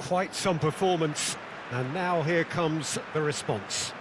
Quite some performance, and now here comes the response.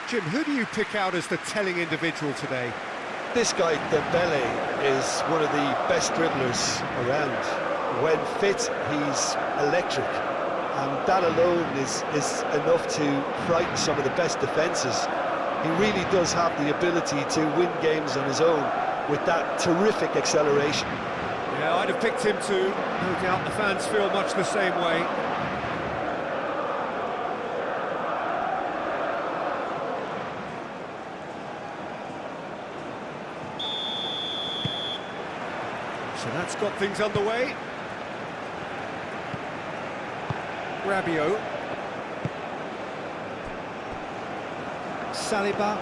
Jim, who do you pick out as the telling individual today? This guy, Dembele, is one of the best dribblers around. When fit, he's electric. And that alone is enough to frighten some of the best defences. He really does have the ability to win games on his own with that terrific acceleration. Yeah, I'd have picked him too. No doubt the fans feel much the same way. So that's got things underway. Rabiot. Saliba.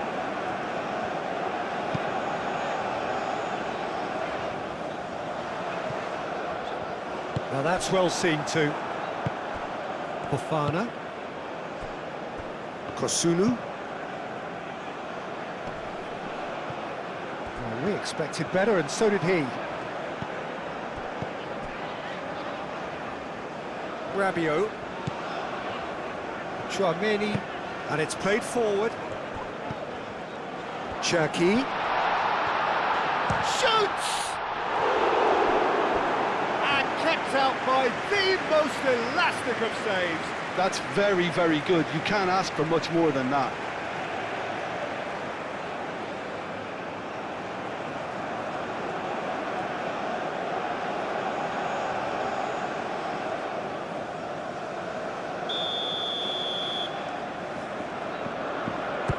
Now that's well seen too. Fofana. Kosunu. Well, we expected better, and so did he. Rabiot. Chouameni, and it's played forward. Cherki. Shoots! And kept out by the most elastic of saves. That's very, very good. You can't ask for much more than that.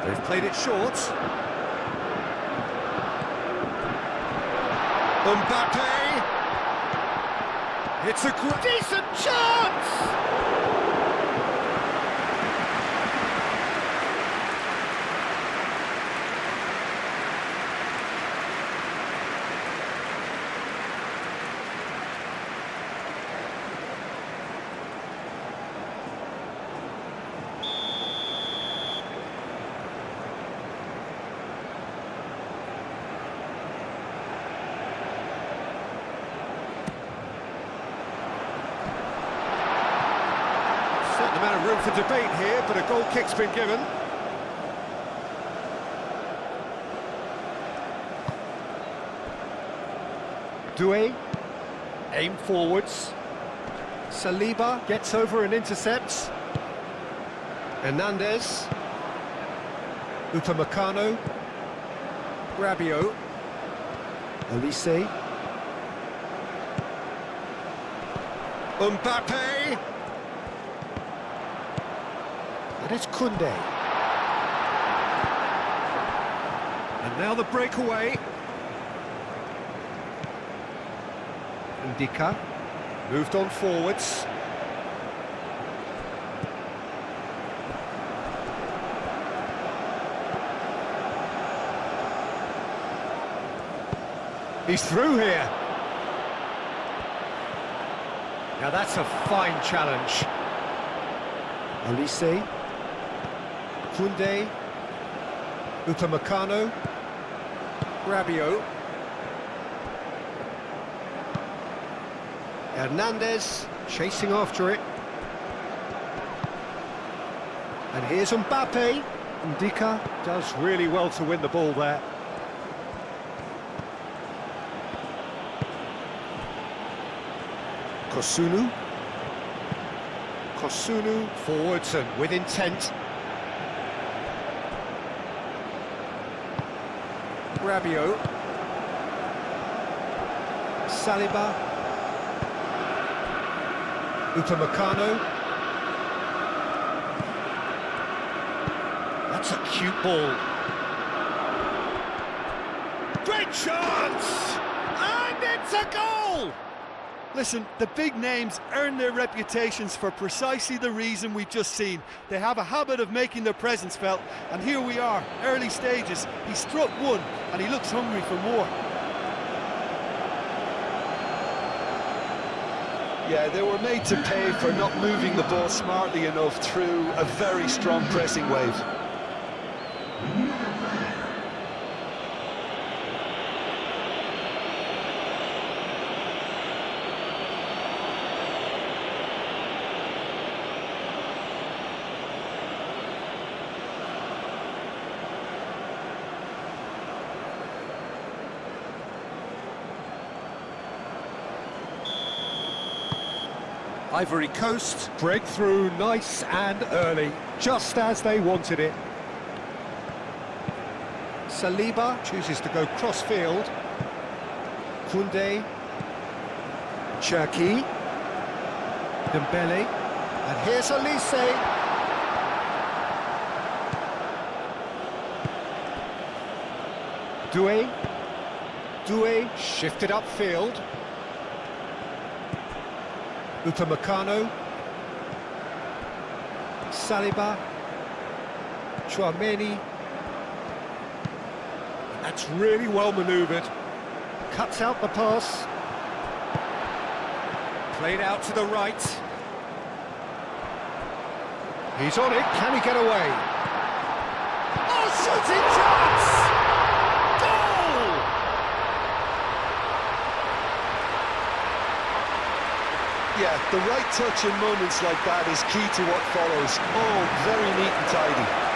They've played it short. Mbappe! It's a decent chance! Amount of room for debate here, but a goal kick's been given. Doué, aim forwards. Saliba gets over and intercepts. Hernandez. Upamecano. Rabiot. Olise. Mbappe. And it's Koundé. And now the breakaway. Ndika moved on forwards. He's through here. Now that's a fine challenge. Olise. Koundé, Upamecano, Rabiot, Hernandez chasing after it, and here's Mbappe. Ndika does really well to win the ball there. Kosunu. Kosunu forwards and with intent. Rabiot. Saliba. Upamecano. That's a cute ball. Great chance! And it's a goal! Listen, the big names earn their reputations for precisely the reason we've just seen. They have a habit of making their presence felt, and here we are, early stages. He struck one, and he looks hungry for more. Yeah, they were made to pay for not moving the ball smartly enough through a very strong pressing wave. Ivory Coast break through nice and early, just as they wanted it. Saliba chooses to go cross-field. Koundé. Cherki. Dembele. And here's Olise. Doué shifted upfield. Upamecano, Saliba, Chouameni. That's really well manoeuvred. Cuts out the pass. Played out to the right. He's on it, can he get away? Oh, shooting chance! Goal! Yeah, the right touch in moments like that is key to what follows. Oh, very neat and tidy.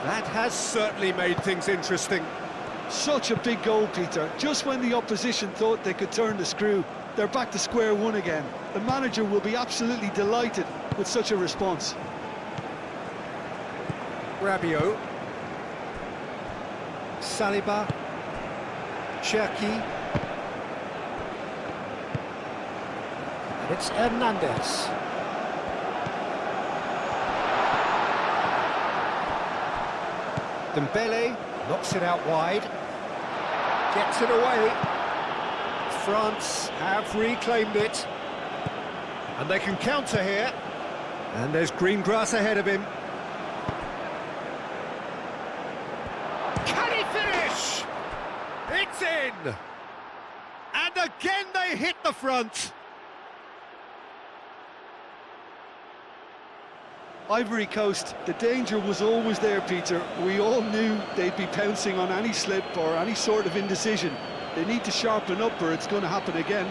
That has certainly made things interesting. Such a big goal, Peter. Just when the opposition thought they could turn the screw, they're back to square one again. The manager will be absolutely delighted with such a response. Rabiot. Saliba. Cherki. And it's Hernandez. Dembele knocks it out wide, gets it away. France have reclaimed it, and they can counter here. And there's green grass ahead of him. Can he finish? It's in! And again they hit the front. Ivory Coast, the danger was always there, Peter. We all knew they'd be pouncing on any slip or any sort of indecision. They need to sharpen up or it's going to happen again.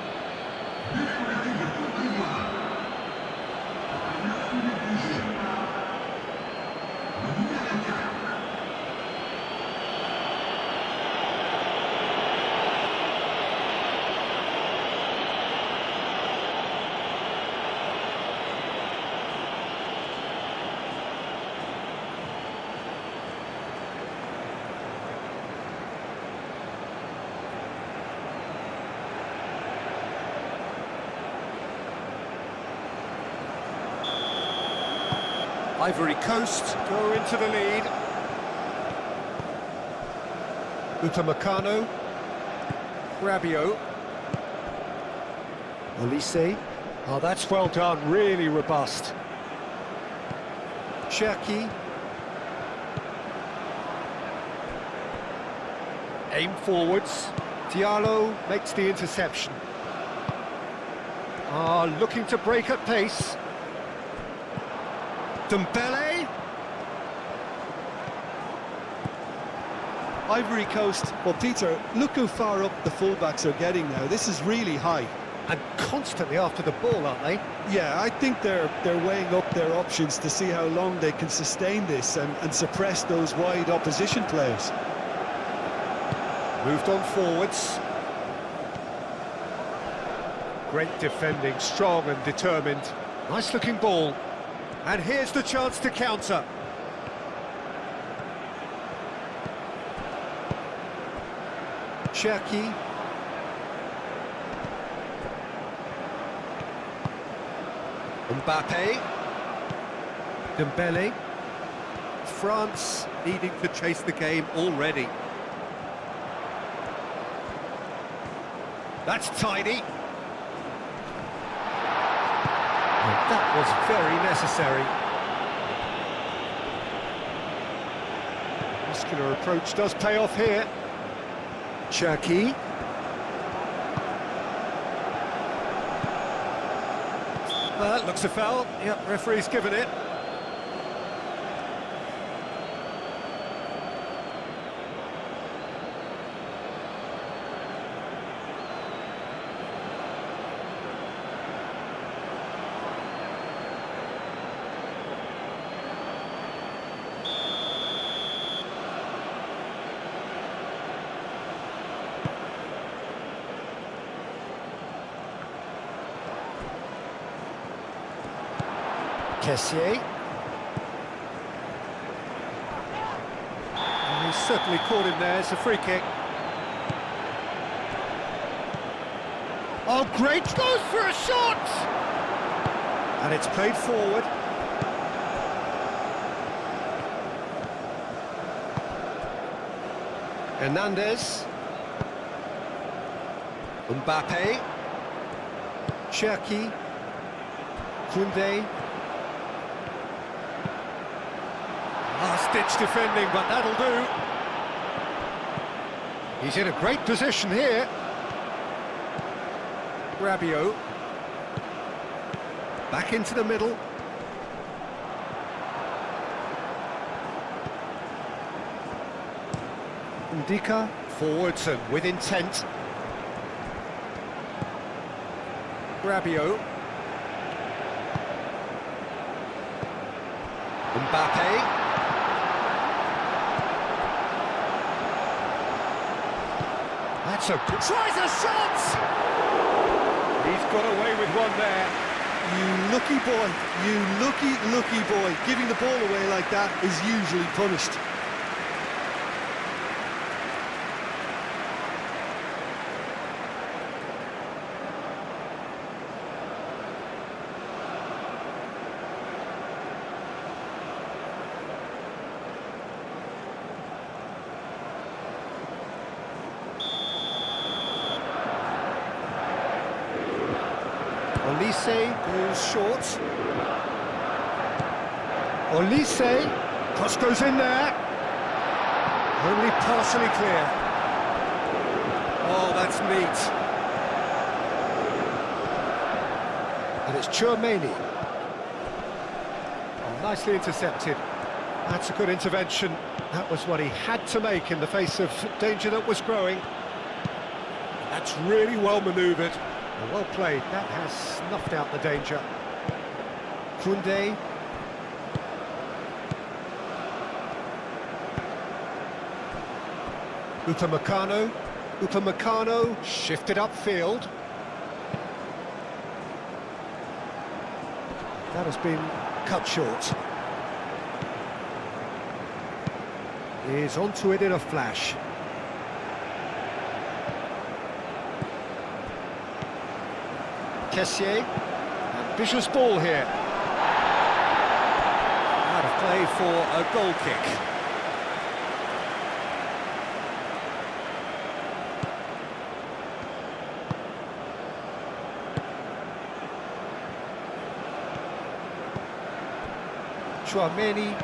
Ivory Coast go into the lead. Upamecano. Rabiot. Olise. Oh, that's well done, really robust. Cherki. Aim forwards. Diallo makes the interception. Looking to break at pace. Dembele. Ivory Coast, well, Peter, look how far up the fullbacks are getting now. This is really high. And constantly after the ball, aren't they? Yeah, I think they're weighing up their options to see how long they can sustain this and suppress those wide opposition players. Moved on forwards. Great defending, strong and determined. Nice looking ball. And here's the chance to counter. Cherki. Mbappe. Dembele. France needing to chase the game already. That's tidy. And that was very necessary. Muscular approach does pay off here. Cherki. That looks a foul. Yep, referee's given it. Kessié. And he's certainly caught him there. It's a free kick. Oh, great! Goes for a shot! And it's played forward. Hernandez. Mbappe. Cherki. Koundé. Last-ditch defending, but that'll do. He's in a great position here. Rabiot. Back into the middle. Ndika. Forwards and with intent. Rabiot. Mbappe. That's a good... Tries a shot! He's got away with one there. You lucky boy, you lucky boy. Giving the ball away like that is usually punished. Olise goes short. Olise, cross goes in there. Only partially clear. Oh, that's neat. And it's Tchouaméni. Oh, nicely intercepted. That's a good intervention. That was what he had to make in the face of danger that was growing. That's really well manoeuvred. Well played, that has snuffed out the danger. Koundé. Upamecano shifted upfield. That has been cut short. He's onto it in a flash. Kessié, ambitious ball here. Out of play for a goal kick. Tchouaméni,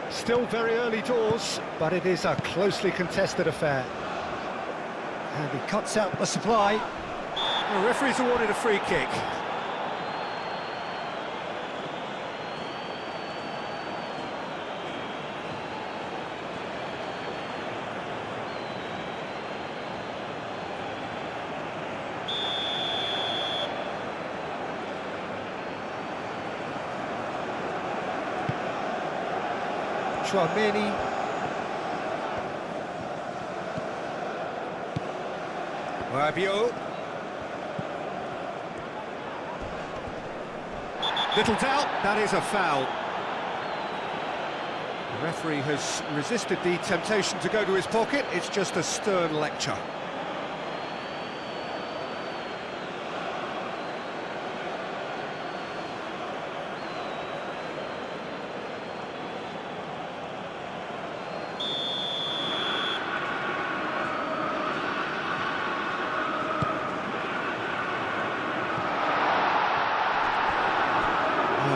still very early doors, but it is a closely contested affair. And he cuts out the supply. The referee's awarded a free kick. Chouameni. Rabiot. Little doubt, that is a foul. The referee has resisted the temptation to go to his pocket. It's just a stern lecture.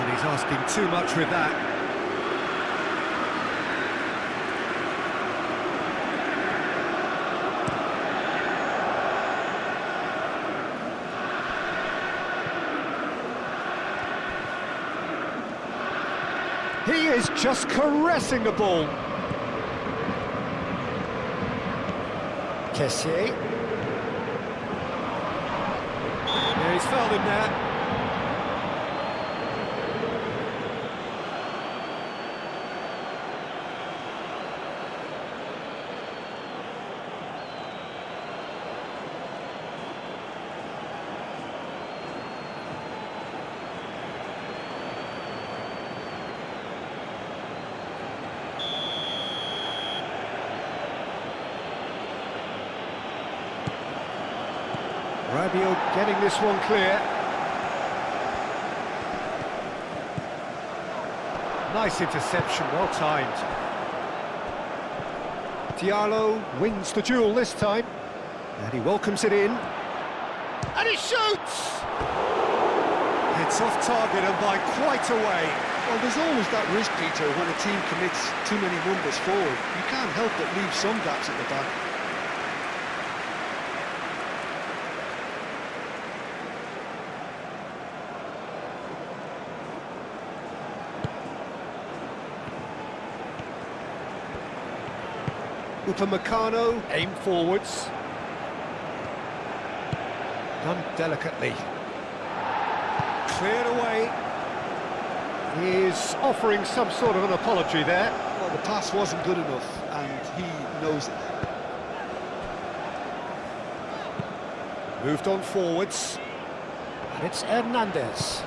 He's asking too much with that. He is just caressing the ball. Kessié. Yeah, he's fouled him there. Rabiot getting this one clear. Nice interception, well timed. Diallo wins the duel this time, and he welcomes it in. And he shoots! It's off target and by quite a way. Well, there's always that risk, Peter, when a team commits too many numbers forward. You can't help but leave some gaps at the back. Upamecano aimed forwards. Done delicately. Cleared away. He is offering some sort of an apology there. Well, the pass wasn't good enough, and he knows it. Moved on forwards. And it's Hernandez.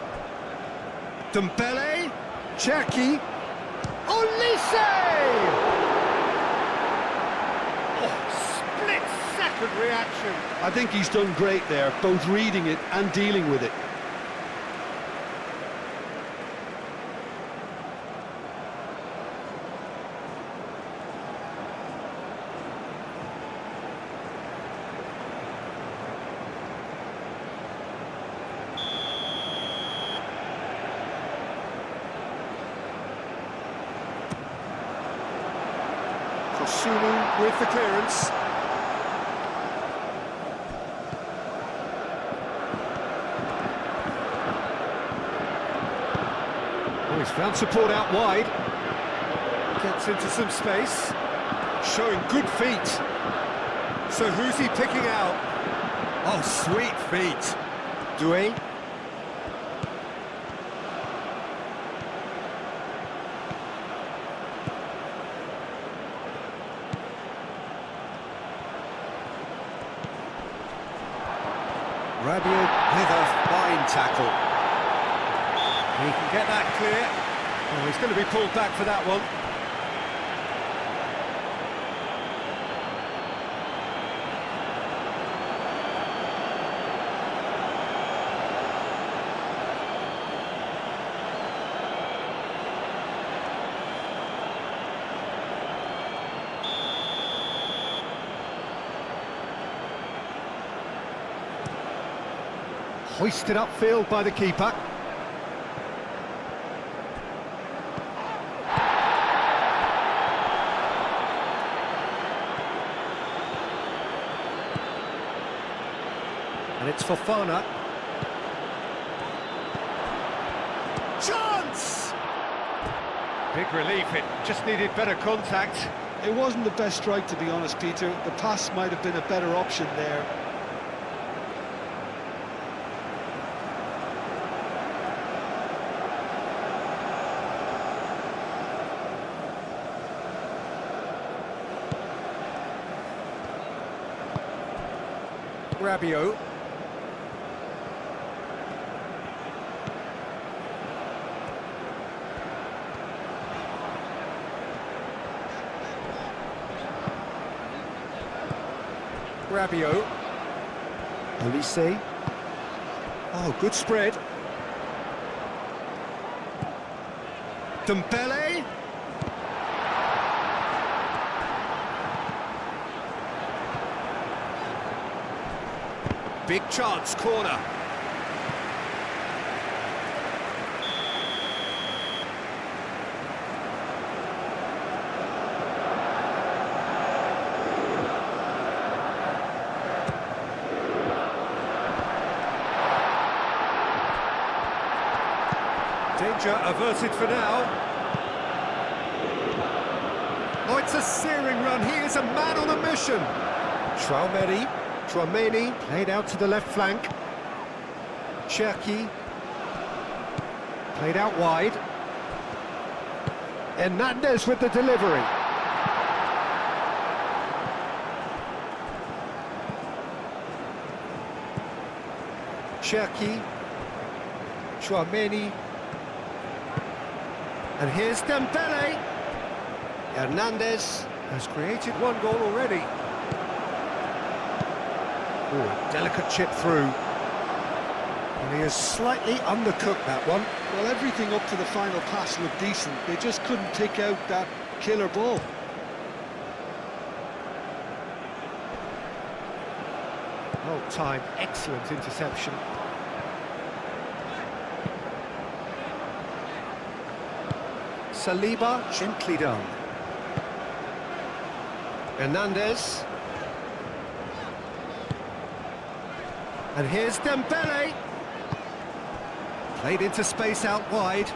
Dembele. Cherki. Olise! Split-second reaction. I think he's done great there, both reading it and dealing with it. Kosunu with the clearance. Oh, he's found support out wide. Gets into some space. Showing good feet. So who's he picking out? Oh, sweet feet. Doué. Rabiot with a fine tackle. He can get that clear. Oh, he's going to be pulled back for that one. Hoisted upfield by the keeper. And it's Fofana. Chance! Big relief, it just needed better contact. It wasn't the best strike, to be honest, Peter. The pass might have been a better option there. Rabiot. Rabiot. Olise. Oh, good spread. Dembele. Big chance, corner. Danger averted for now. Oh, it's a searing run. He is a man on a mission. Tchouaméni played out to the left flank. Cherki played out wide. Hernandez with the delivery. Cherki, Tchouaméni. And here's Dembele. Hernandez has created one goal already. Oh, delicate chip through. And he has slightly undercooked that one. Well, everything up to the final pass looked decent. They just couldn't take out that killer ball. Oh, time, excellent interception. Saliba, gently done. Hernandez. And here's Dembele. Played into space out wide.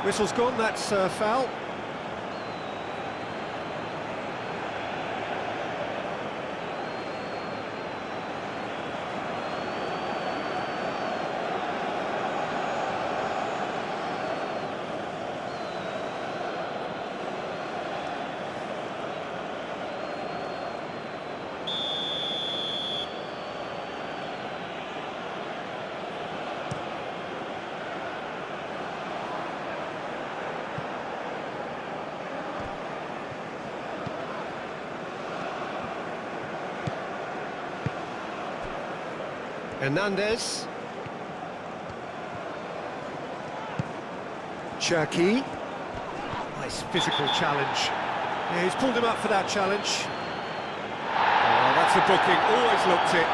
Whistle's gone, that's foul. Hernandez. Cherki. Nice physical challenge. Yeah, he's pulled him up for that challenge. Oh, that's a booking, always looked it.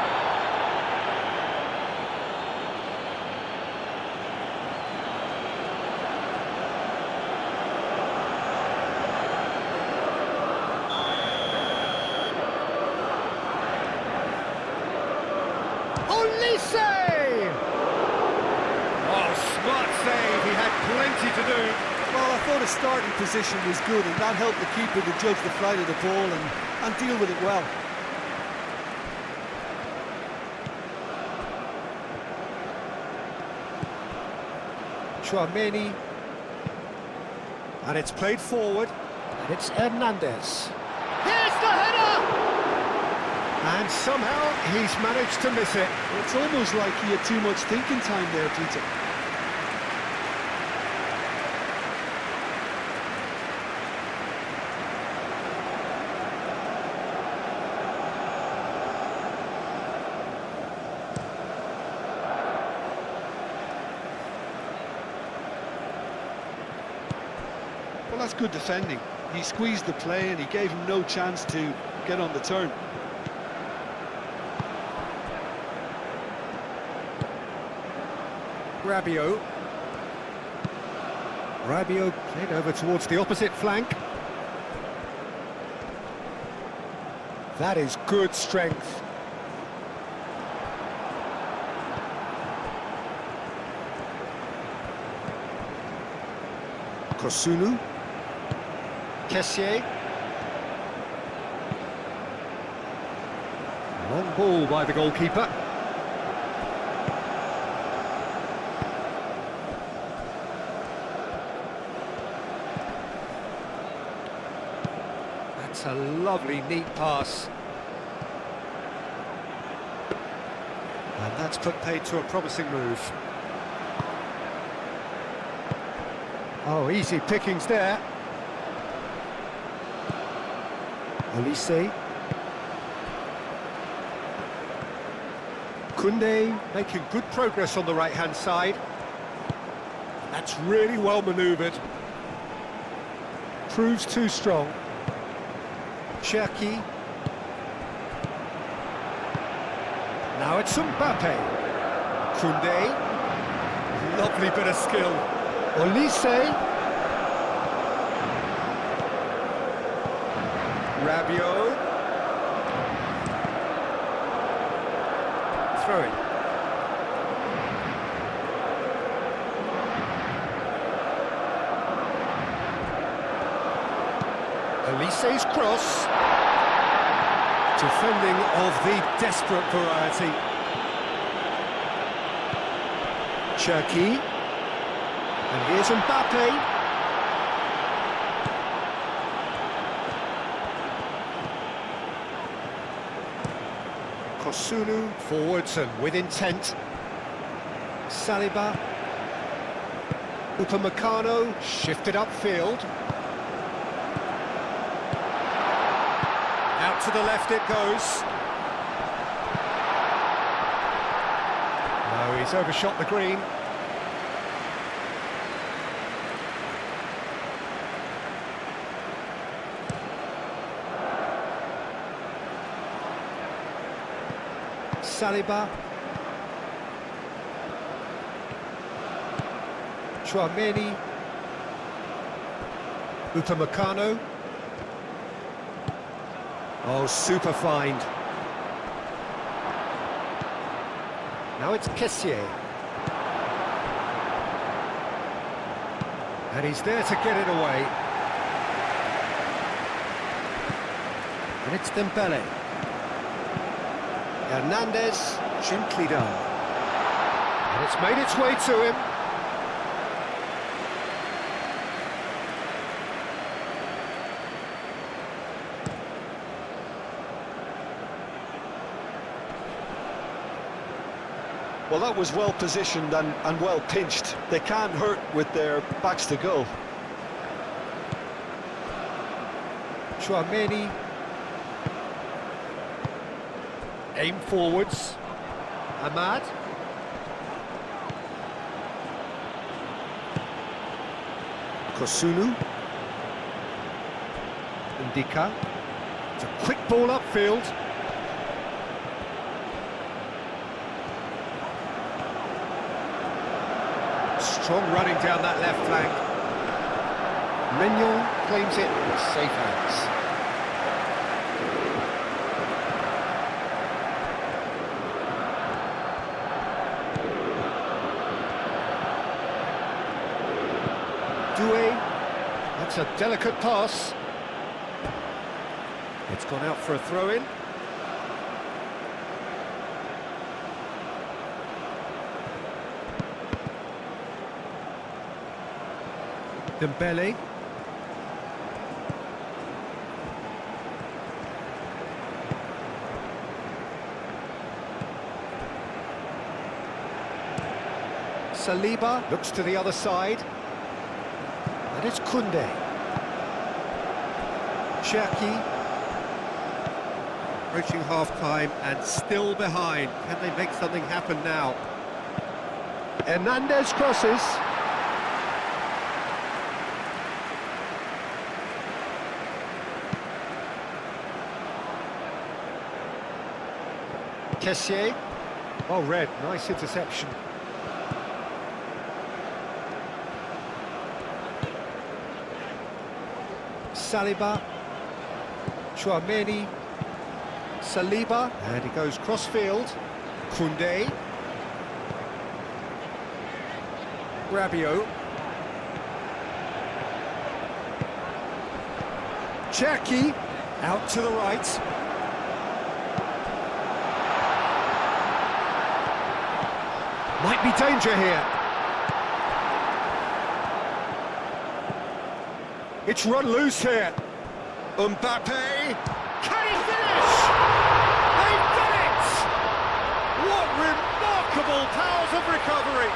Olise! Oh, smart save, he had plenty to do. Well, I thought his starting position was good, and that helped the keeper to judge the flight of the ball and deal with it well. Tchouaméni. And it's played forward, and it's Hernandez. Here's the header! And somehow he's managed to miss it. It's almost like he had too much thinking time there, Peter. Well, that's good defending. He squeezed the play and he gave him no chance to get on the turn. Rabiot. Rabiot played over towards the opposite flank. That is good strength. Kosunu. Kessié. Long ball by the goalkeeper. That's a lovely, neat pass. That's put paid to a promising move. Oh, easy pickings there. Olise. Koundé making good progress on the right-hand side. That's really well manoeuvred. Proves too strong. Cherki. Now it's Mbappe. Koundé. Lovely bit of skill. Olise. Rabiot. Throw it. Olise's cross. Defending of the desperate variety. Cherki. And here's Mbappe. Kosunu forwards and with intent. Saliba. Upamecano shifted upfield. Out to the left it goes. No, he's overshot the green. Saliba. Chouameni. Upamecano. Oh, super find. Now it's Kessié. And he's there to get it away. And it's Dembele. Hernandez, gently done. And it's made its way to him. Well, that was well positioned and well pinched. They can't hurt with their backs to goal. Chouameni. Aim forwards. Ahmad. Kosunu. Ndika. It's a quick ball upfield. Strong running down that left flank. Mignon claims it with safe hands. Doué. That's a delicate pass. It's gone out for a throw-in. Dembele. Saliba looks to the other side. And it's Koundé. Cherki. Approaching half-time and still behind. Can they make something happen now? Hernandez crosses. Kessié. Well read, nice interception. Saliba. Chouameni. Saliba. And he goes cross-field. Koundé. Rabiot. Cherki. Out to the right. Might be danger here. It's run loose here. Mbappe. Can he finish? They've done it! What remarkable Remarkable powers of recovery.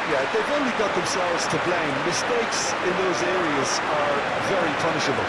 Yeah, they've only got themselves to blame. Mistakes in those areas are very punishable.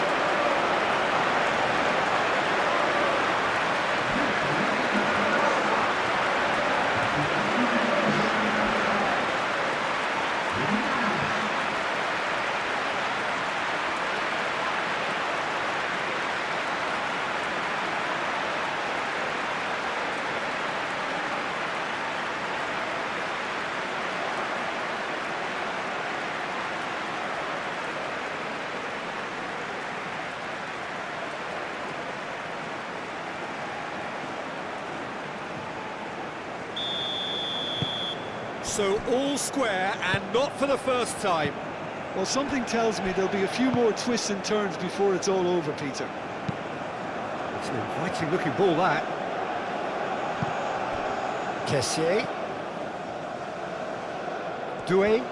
So all square, and not for the first time. Well, something tells me there'll be a few more twists and turns before it's all over, Peter. It's an inviting looking ball, that. Kessié. Doué.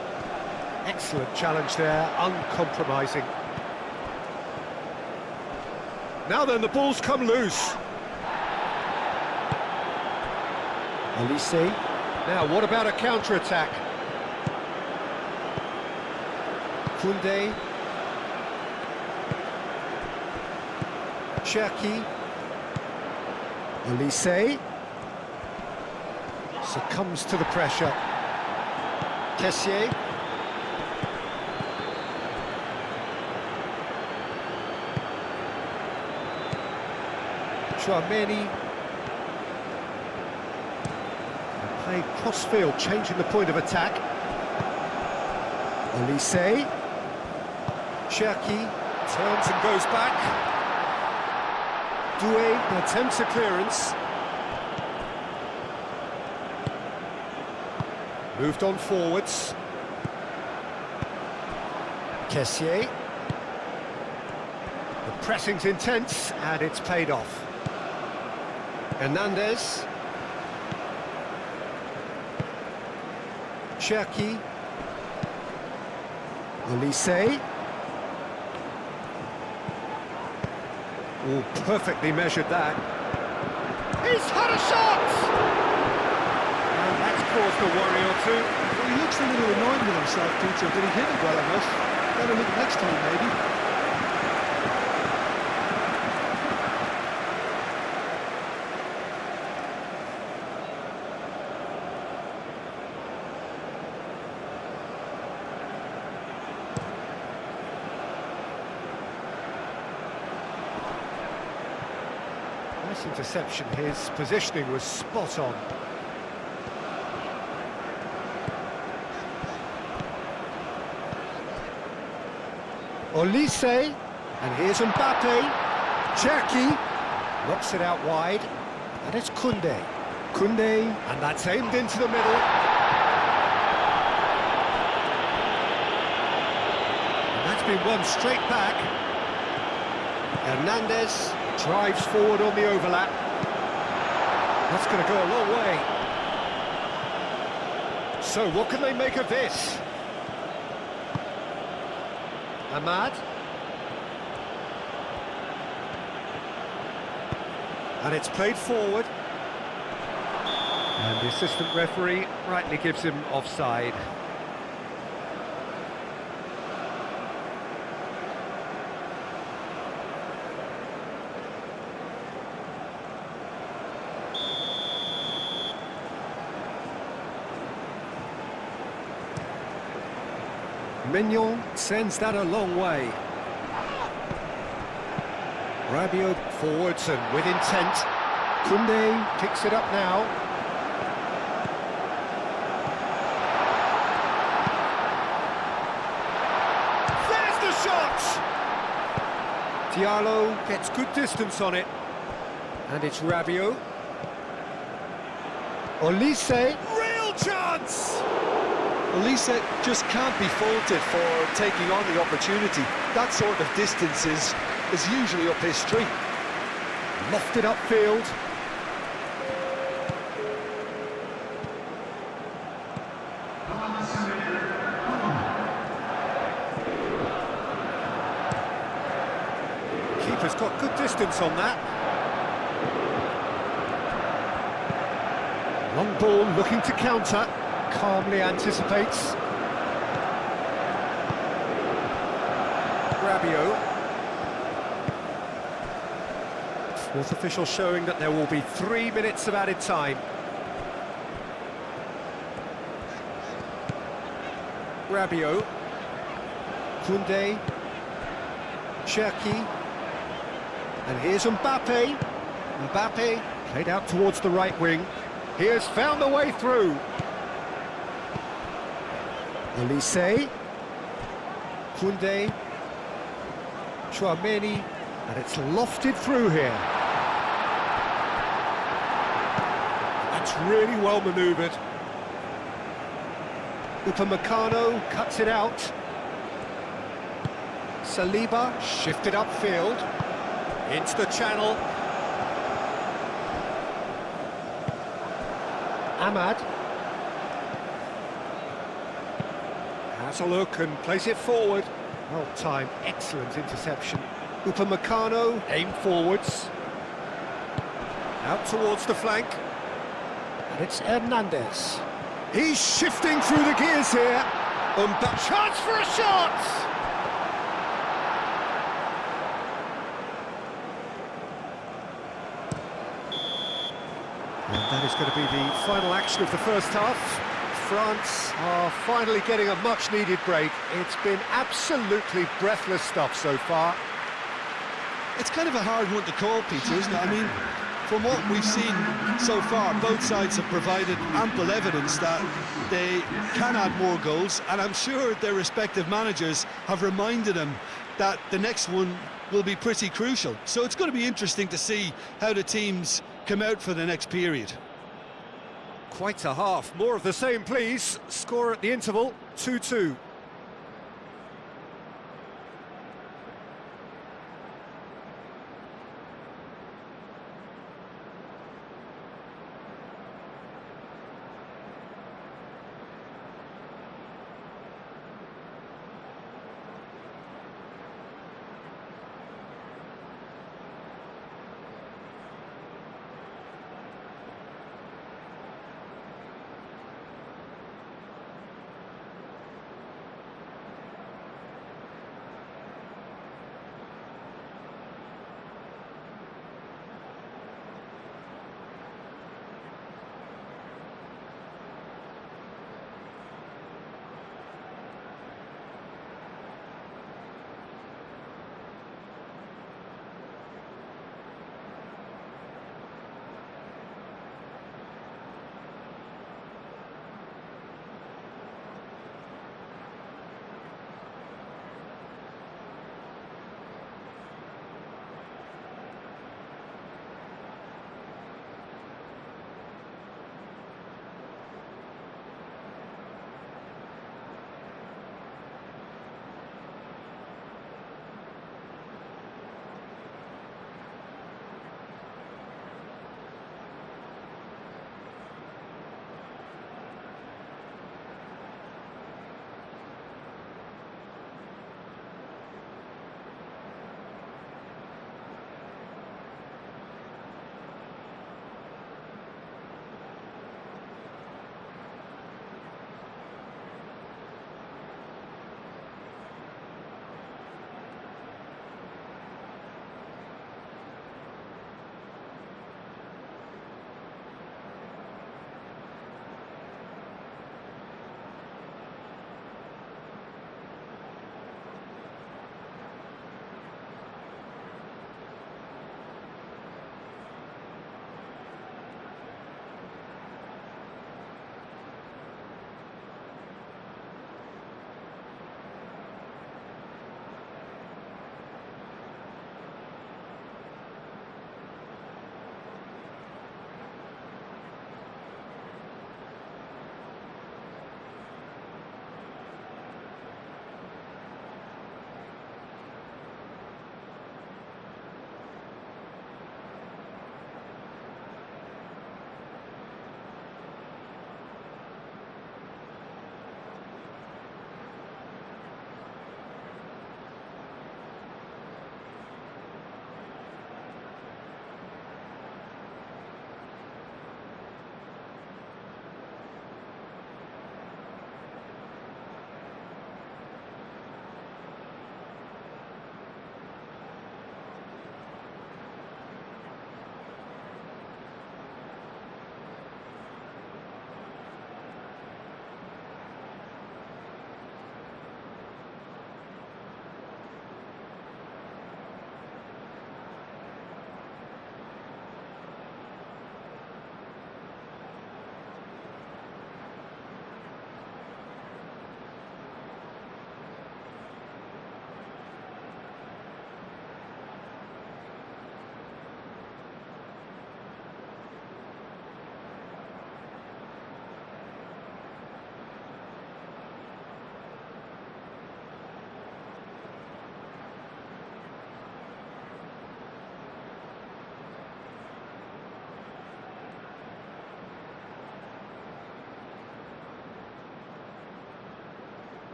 Excellent challenge there, uncompromising. Now then, the ball's come loose. Elise. Now, what about a counter-attack? Koundé. Cherki. Elise. Succumbs to the pressure. Kessié. Chouameni. Played cross-field, changing the point of attack. Elise. Cherki turns and goes back. Doué attempts a clearance. Moved on forwards. Kessié. The pressing's intense, and it's paid off. Hernandez. Cherki. Elise. Oh, perfectly measured that. He's had a shot! And that's caused a worry or two. Well, he looks a little annoyed with himself, Peter. Did he hit it well enough? Better look next time, maybe. Nice interception, his positioning was spot on. Olise, and here's Mbappe. Cherki knocks it out wide, and it's Koundé. Koundé, and that's aimed into the middle. And that's been won straight back. Hernandez drives forward on the overlap. That's going to go a long way. So what can they make of this? Ahmad. And it's played forward. And the assistant referee rightly gives him offside. Mignon sends that a long way. Rabiot forwards and with intent. Koundé picks it up now. There's the shot! Diallo gets good distance on it. And it's Rabiot. Olise. Real chance! Elise just can't be faulted for taking on the opportunity. That sort of distance is usually up his street. Lofted upfield. Keeper's got good distance on that. Long ball looking to counter, calmly anticipates. Rabiot. Fourth official showing that there will be 3 minutes of added time. Rabiot. Koundé. Cherki. And here's Mbappe. Mbappe played out towards the right wing. He has found the way through. Elise. Koundé. Chouameni. And it's lofted through here. That's really well manoeuvred. Upamecano cuts it out. Saliba shifted upfield. Into the channel. Ahmad. Has a look and plays it forward. Well timed, excellent interception. Upamecano, aim forwards. Out towards the flank. And it's Hernandez. He's shifting through the gears here. Chance for a shot! And that is going to be the final action of the first half. France are finally getting a much-needed break. It's been absolutely breathless stuff so far. It's kind of a hard one to call, Peter, isn't it? I mean, from what we've seen so far, both sides have provided ample evidence that they can add more goals, and I'm sure their respective managers have reminded them that the next one will be pretty crucial. So it's going to be interesting to see how the teams come out for the next period. Quite a half. More of the same, please. Score at the interval, 2-2.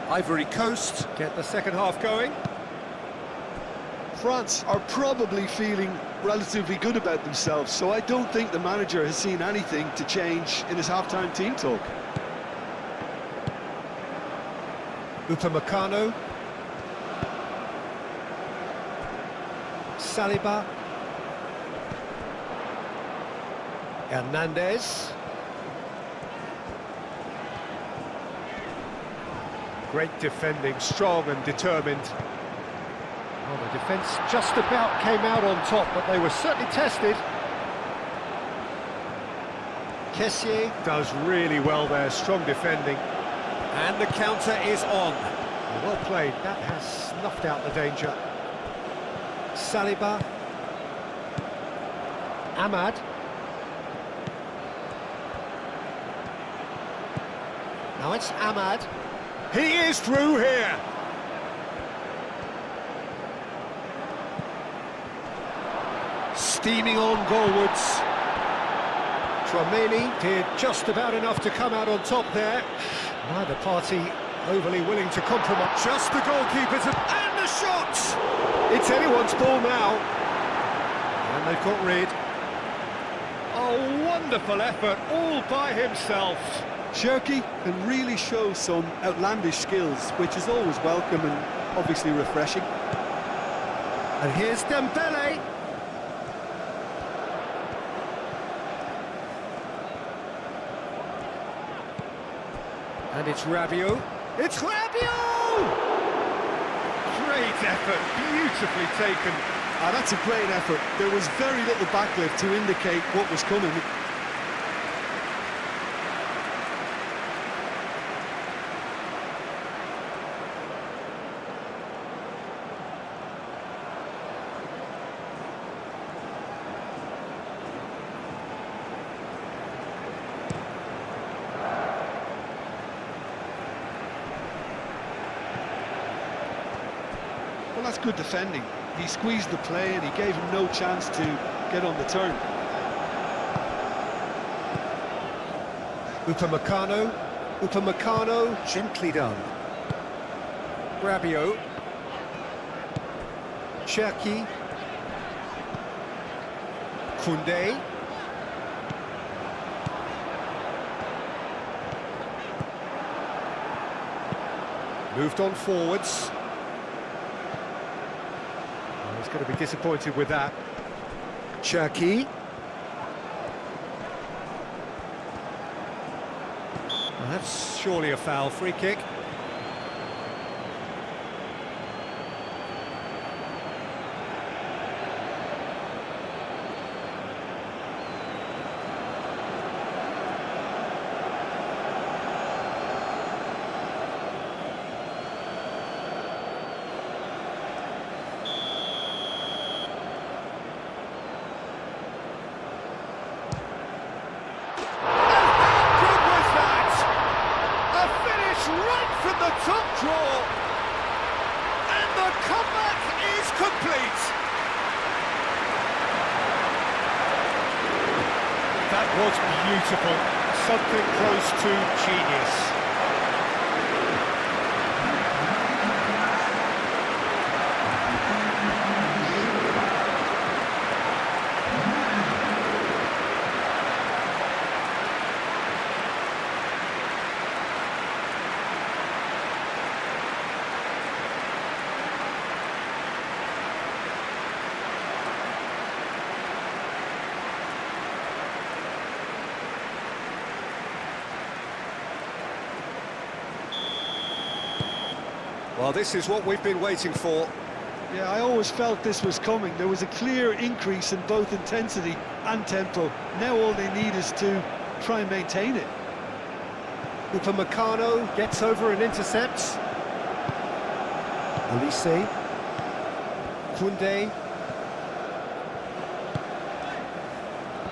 Ivory Coast get the second half going. France are probably feeling relatively good about themselves, so I don't think the manager has seen anything to change in his half-time team talk. Upamecano. Saliba. Hernandez. Great defending, strong and determined. Well, the defence just about came out on top, but they were certainly tested. Kessié does really well there, strong defending. And the counter is on. Well played, that has snuffed out the danger. Saliba. Ahmad. Now it's Ahmad. He is through here. Steaming on goalwards. Tchouaméni did just about enough to come out on top there. Neither party overly willing to compromise. Just the goalkeepers and the shots! It's anyone's ball now. And they've got rid. A wonderful effort all by himself. Cherki can really show some outlandish skills, which is always welcome and obviously refreshing. And here's Dembele. And it's Rabiot. It's Rabiot! Great effort, beautifully taken. That's a great effort. There was very little backlift to indicate what was coming. Well, that's good defending. He squeezed the play and he gave him no chance to get on the turn. Upamecano. Upamecano, gently done. Rabiot. Cherki. Koundé. Moved on forwards. He's going to be disappointed with that. Cherki. Well, that's surely a foul. Free kick. Top draw, and the comeback is complete. That was beautiful, something close to genius. Well, this is what we've been waiting for. Yeah, I always felt this was coming. There was a clear increase in both intensity and tempo. Now all they need is to try and maintain it. Upamecano gets over and intercepts. Olise. Koundé.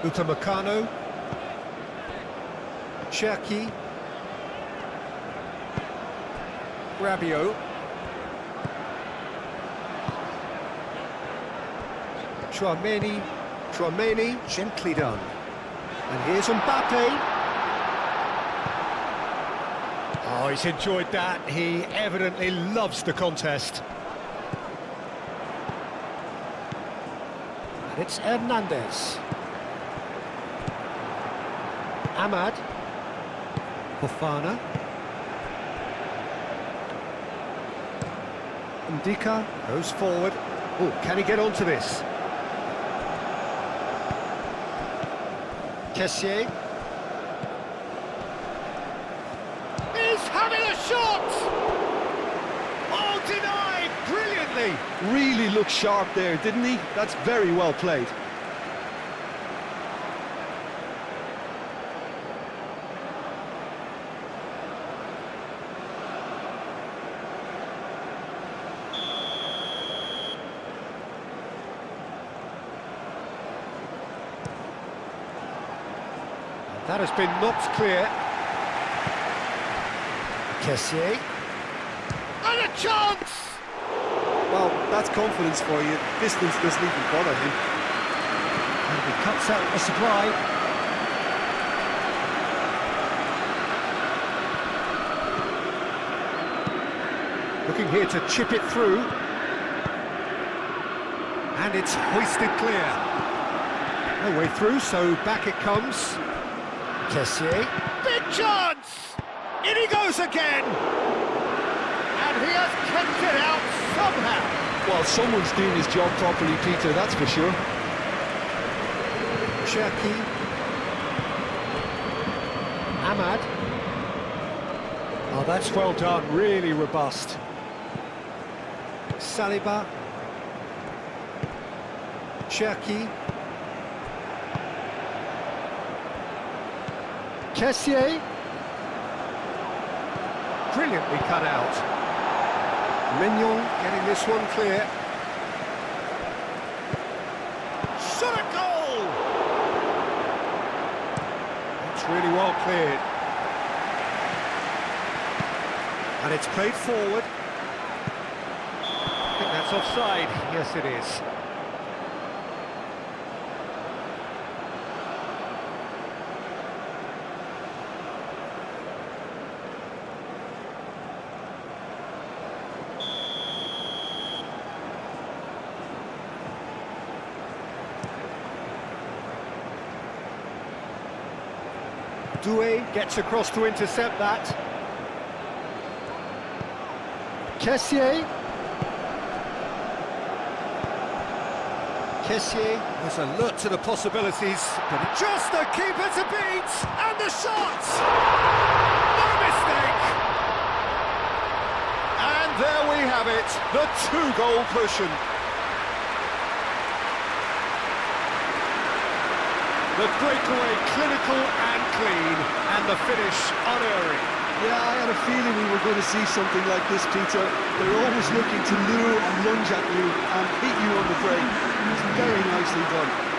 Upamecano. Cherki. Rabiot. Tchouaméni, gently done. And here's Mbappe. Oh, he's enjoyed that. He evidently loves the contest. And it's Hernandez. Ahmad. Fofana. Ndika goes forward. Oh, can he get onto this? Kessié. He's having a shot! Oh, denied brilliantly! Really looked sharp there, didn't he? That's very well played. That has been knocked clear. Kessié. And a chance! Well, that's confidence for you. Distance doesn't even bother him. And he cuts out the supply. Looking here to chip it through. And it's hoisted clear. No way through, so back it comes. Kessié. Big chance! In he goes again! And he has kept it out somehow. Well, someone's doing his job properly, Peter, that's for sure. Cherki. Ahmad. Oh, that's well done, really robust. Saliba. Cherki. Kessié. Brilliantly cut out. Mignon getting this one clear. Shot a goal! It's really well cleared. And it's played forward. I think that's offside. Yes, it is. Doué gets across to intercept that. Kessié. Kessié was alert to the possibilities, but just the keeper to beat, and the shot! No mistake! And there we have it, the two-goal cushion. The breakaway clinical and clean, and the finish unerring. Yeah, I had a feeling we were going to see something like this, Peter. They're always looking to lure and lunge at you and hit you on the break. It's very nicely done.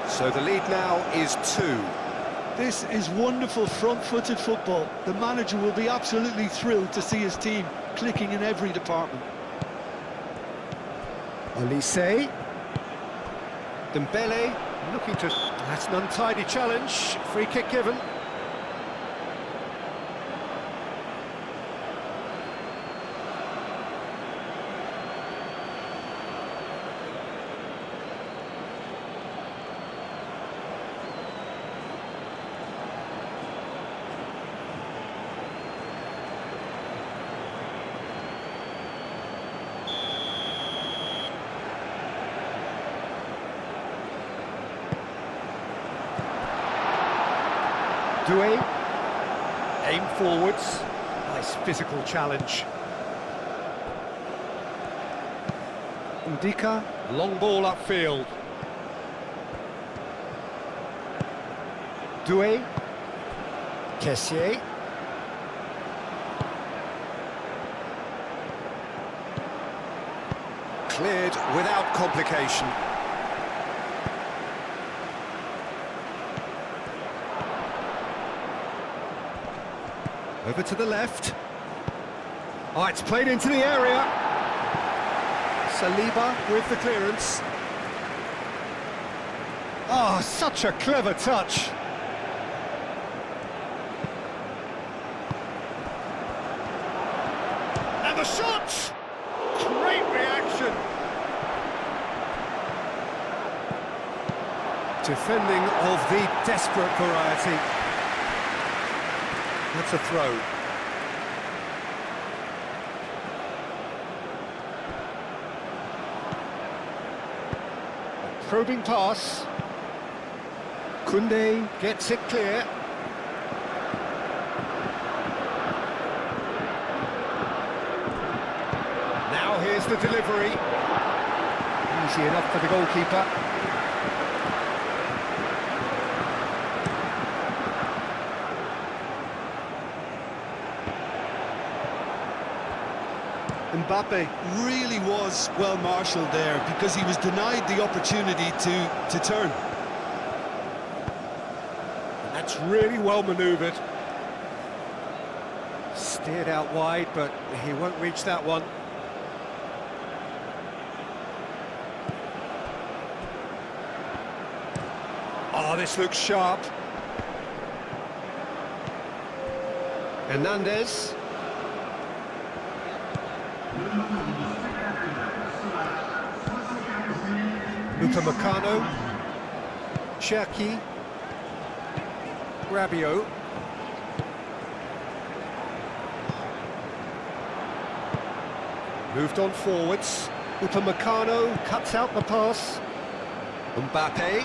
So the lead now is 2. This is wonderful front-footed football. The manager will be absolutely thrilled to see his team clicking in every department. Olise. Dembele looking to... That's an untidy challenge. Free kick given. Doué, aim forwards, nice physical challenge. Ndika, long ball upfield. Doué, Kessié. Cleared without complication. Over to the left. Oh, it's played into the area. Saliba with the clearance. Oh, such a clever touch. And the shot! Great reaction. Defending of the desperate variety. That's a throw. Probing pass. Koundé gets it clear. Now here's the delivery. Easy enough for the goalkeeper. Mbappe really was well marshalled there because he was denied the opportunity to turn. That's really well manoeuvred. Steered out wide, but he won't reach that one. Oh, this looks sharp. Hernandez. Upamecano. Cherki. Rabiot. Moved on forwards. Upamecano cuts out the pass. Mbappe.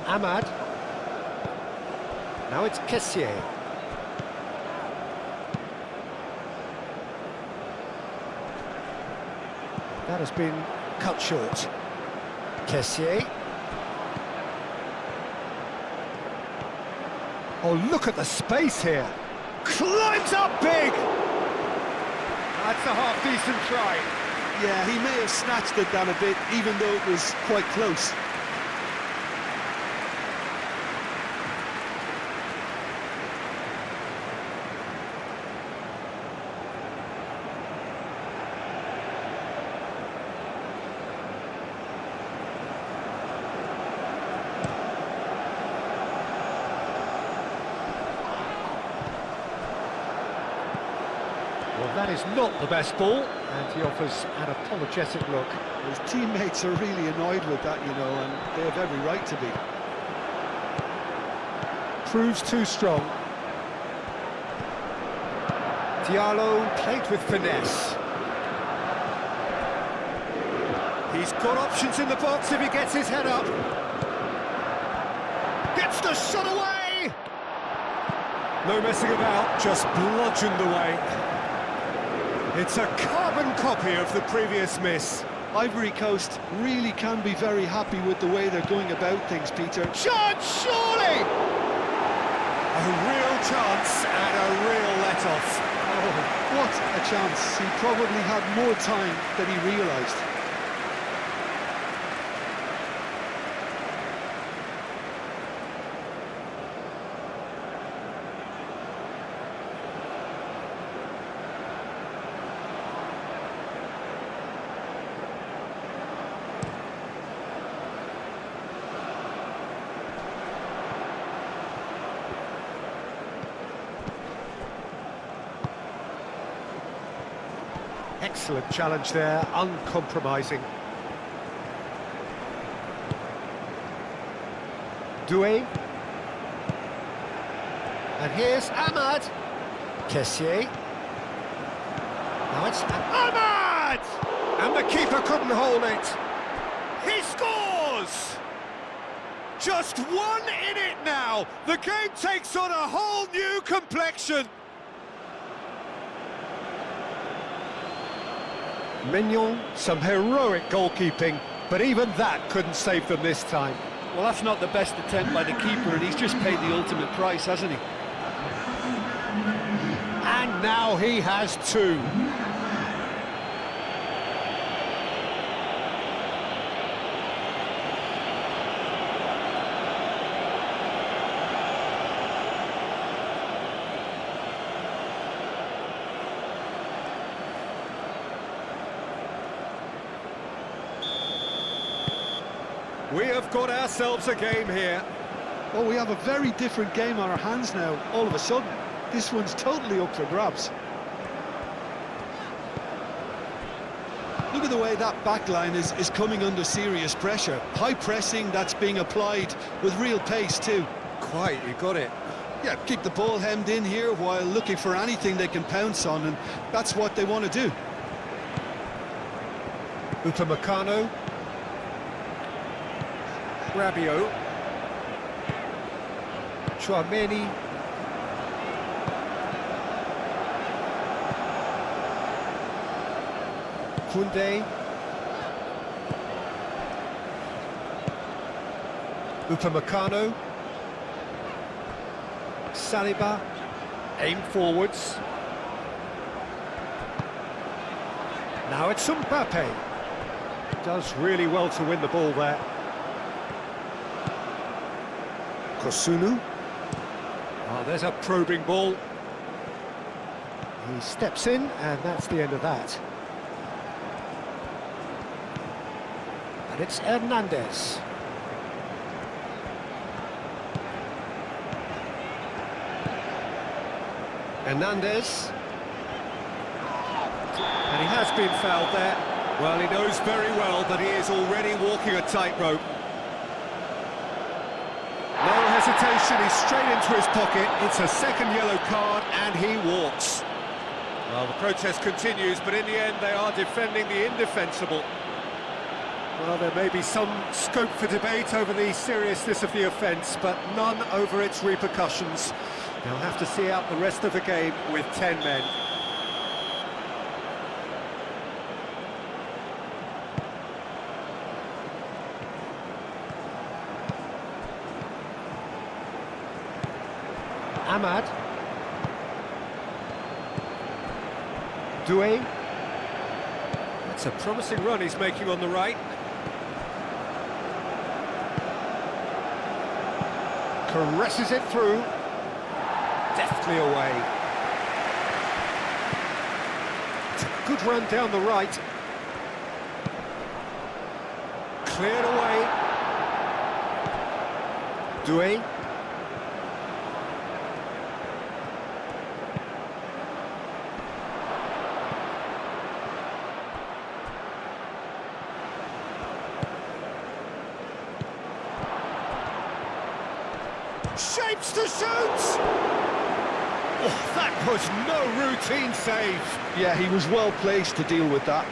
Ahmad. Now it's Kessié. That has been cut short. Kessié. Oh, look at the space here. Climbs up big. That's a half-decent try. Yeah, he may have snatched it down a bit, even though it was quite close. Well, that is not the best ball, and he offers an apologetic look. His teammates are really annoyed with that, you know, and they have every right to be. Proves too strong. Diallo played with finesse. He's got options in the box if he gets his head up. Gets the shot away! No messing about, just bludgeoned away. It's a carbon copy of the previous miss. Ivory Coast really can be very happy with the way they're going about things, Peter. Chance, surely! A real chance and a real let-off. Oh, what a chance. He probably had more time than he realised. Excellent challenge there, uncompromising. Doué. And here's Ahmad. Kessié. Now it's Ahmad! And the keeper couldn't hold it. He scores! Just one in it now. The game takes on a whole new complexion. Mignon, some heroic goalkeeping, but even that couldn't save them this time. Well, that's not the best attempt by the keeper, and he's just paid the ultimate price, hasn't he? and now he has two. We have got ourselves a game here. Well, we have a very different game on our hands now, all of a sudden. This one's totally up for grabs. Look at the way that back line is coming under serious pressure. High pressing that's being applied with real pace too. Quite, you got it. Yeah, keep the ball hemmed in here while looking for anything they can pounce on, and that's what they want to do. Upamecano. Rabiot. Chouameni. Koundé. Upamecano. Saliba. Aim forwards. Now it's Mbappe. Does really well to win the ball there. Kosunu. Oh, there's a probing ball. He steps in, and that's the end of that. And it's Hernandez. Hernandez. And he has been fouled there. Well, he knows very well that he is already walking a tightrope. No hesitation, he's straight into his pocket. It's a second yellow card, and he walks. Well, the protest continues, but in the end, they are defending the indefensible. Well, there may be some scope for debate over the seriousness of the offence, but none over its repercussions. They'll have to see out the rest of the game with 10 men. Ahmad. Doué. That's a promising run he's making on the right. Caresses it through. Deftly away. It's a good run down the right. Cleared away. Doué. Shapes to shoot! Oh, that was no routine save. Yeah, he was well placed to deal with that.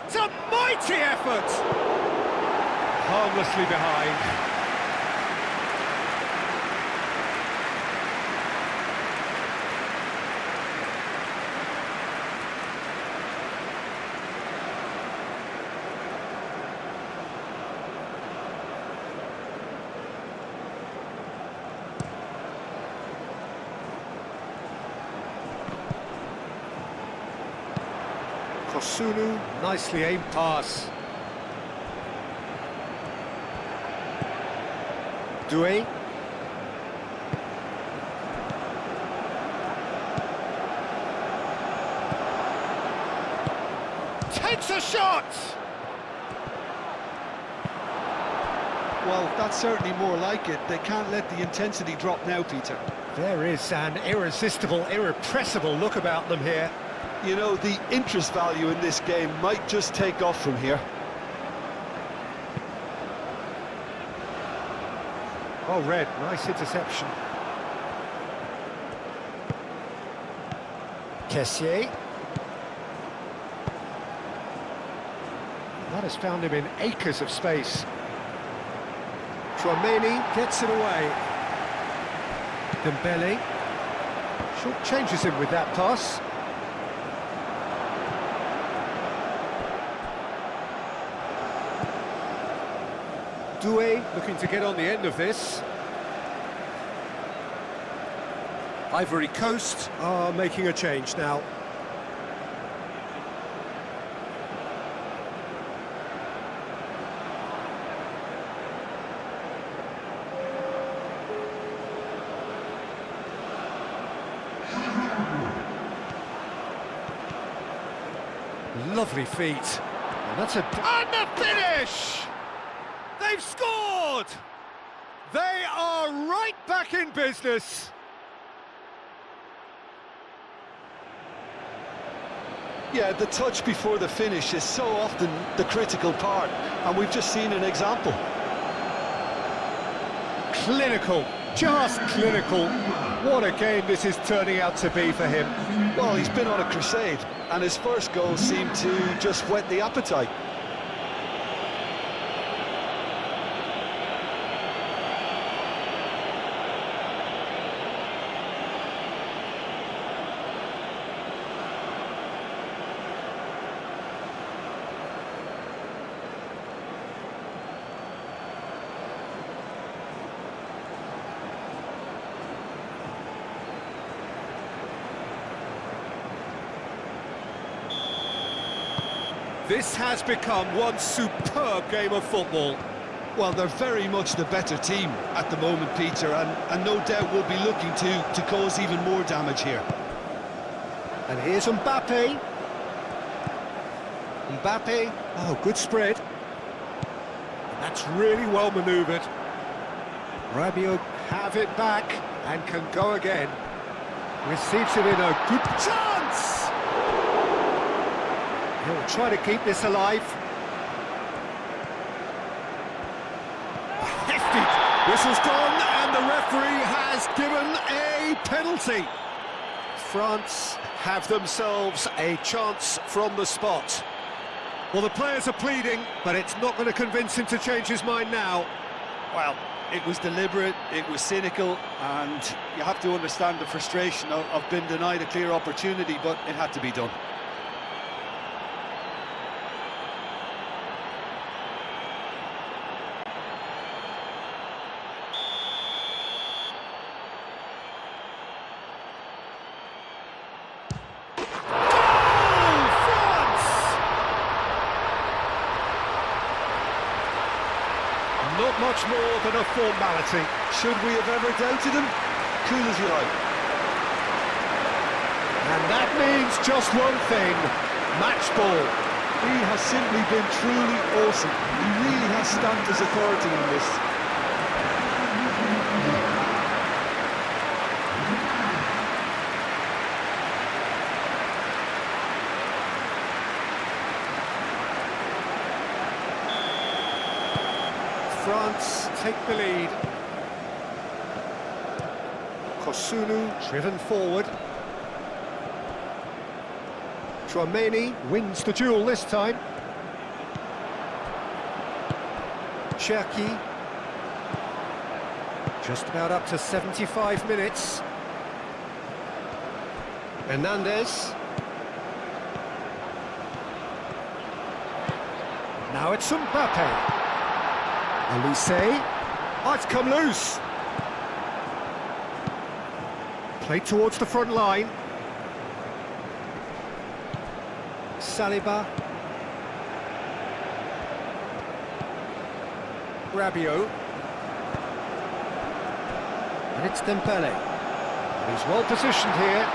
It's a mighty effort! Harmlessly behind. Kosunu, nicely aimed pass. Doué. Takes a shot! Well, that's certainly more like it. They can't let the intensity drop now, Peter. There is an irresistible, irrepressible look about them here. You know, the interest value in this game might just take off from here. Oh, Red, nice interception. Kessié. That has found him in acres of space. Chouameni gets it away. Dembele. Short changes him with that pass. Doué looking to get on the end of this. Ivory Coast are making a change now. Lovely feet. And that's a... And the finish! They've scored! They are right back in business. Yeah, the touch before the finish is so often the critical part, and we've just seen an example. Clinical, just clinical. What a game this is turning out to be for him. Well, he's been on a crusade, and his first goal seemed to just whet the appetite. This has become one superb game of football. Well, they're very much the better team at the moment, Peter, and no doubt will be looking to cause even more damage here. And here's Mbappe. Mbappe, oh, good spread. That's really well manoeuvred. Rabiot have it back and can go again. Receives it in a good chance! He'll try to keep this alive. Hefty! Whistle's gone and the referee has given a penalty. France have themselves a chance from the spot. Well, the players are pleading, but it's not going to convince him to change his mind now. Well, it was deliberate, it was cynical, and you have to understand the frustration of being denied a clear opportunity, but it had to be done. Not much more than a formality. Should we have ever doubted him? Cool as you like. And that means just one thing, match ball. He has simply been truly awesome. He really has stamped his authority in this. France take the lead. Kosunu driven forward. Chouameni wins the duel this time. Cherki. Just about up to 75 minutes. Hernandez. Now it's Mbappe. Olise. Oh, it's come loose. Played towards the front line. Saliba. Rabiot. And it's Dembele. He's well positioned here.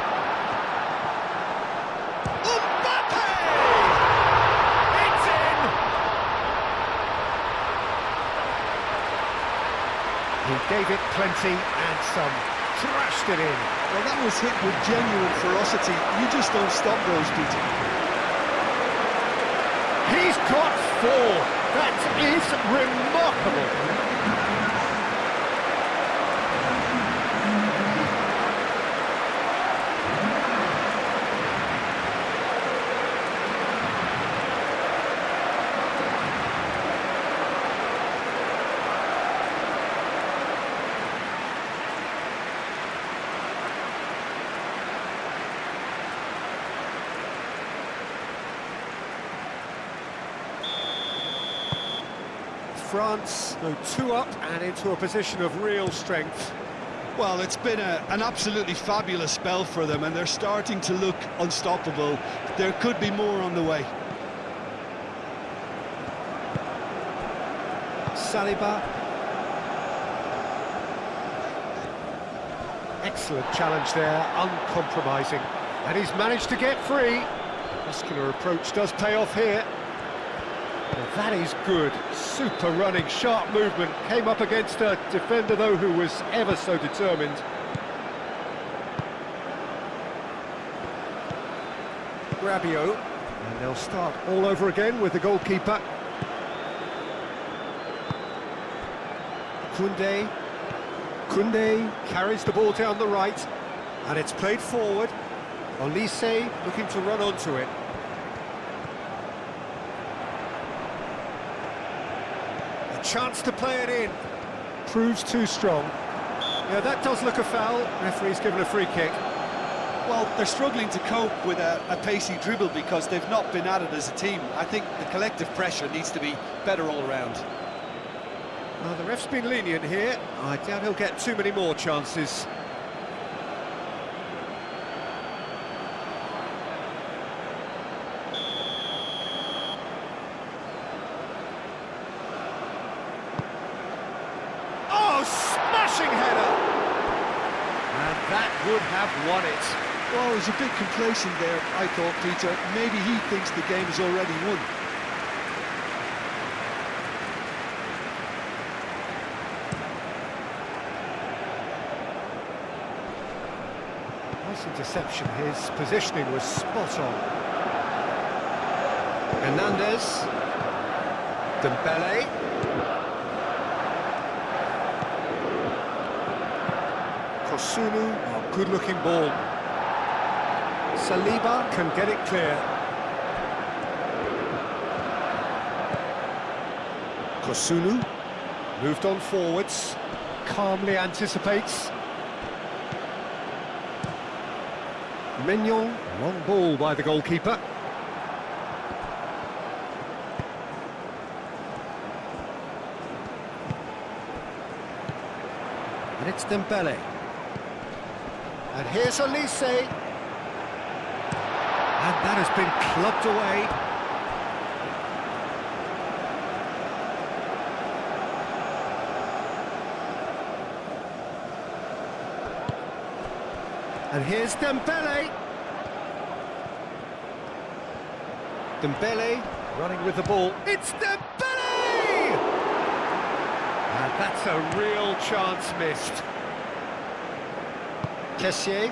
Mbappe! It's in! He gave it plenty and some. Thrashed it in. Well, that was hit with genuine ferocity. You just don't stop those, Peter. He's got 4. That is remarkable. France go 2 up and into a position of real strength. Well, it's been an absolutely fabulous spell for them, and they're starting to look unstoppable. There could be more on the way. Saliba. Excellent challenge there, uncompromising. And he's managed to get free. Muscular approach does pay off here. Well, that is good. Super running, sharp movement. Came up against a defender, though, who was ever so determined. Rabiot. And they'll start all over again with the goalkeeper. Koundé. Koundé carries the ball down the right. And it's played forward. Olise looking to run onto it. A chance to play it in. Proves too strong. Yeah, that does look a foul. Referee's given a free kick. Well, they're struggling to cope with a pacey dribble because they've not been at it as a team. I think the collective pressure needs to be better all around. Well, the ref's been lenient here. I doubt he'll get too many more chances. Oh, smashing header! And that would have won it. Well, he was a bit complacent there, I thought, Peter. Maybe he thinks the game is already won. Nice interception. His positioning was spot on. Hernandez. Dembele. Kosunu. Oh, good-looking ball. Saliba can get it clear. Kosunu moved on forwards, calmly anticipates. Mignon, long ball by the goalkeeper. And it's Dembele. And here's Olise. And that has been clubbed away. And here's Dembele. Dembele running with the ball. It's Dembele! And that's a real chance missed. Kessié.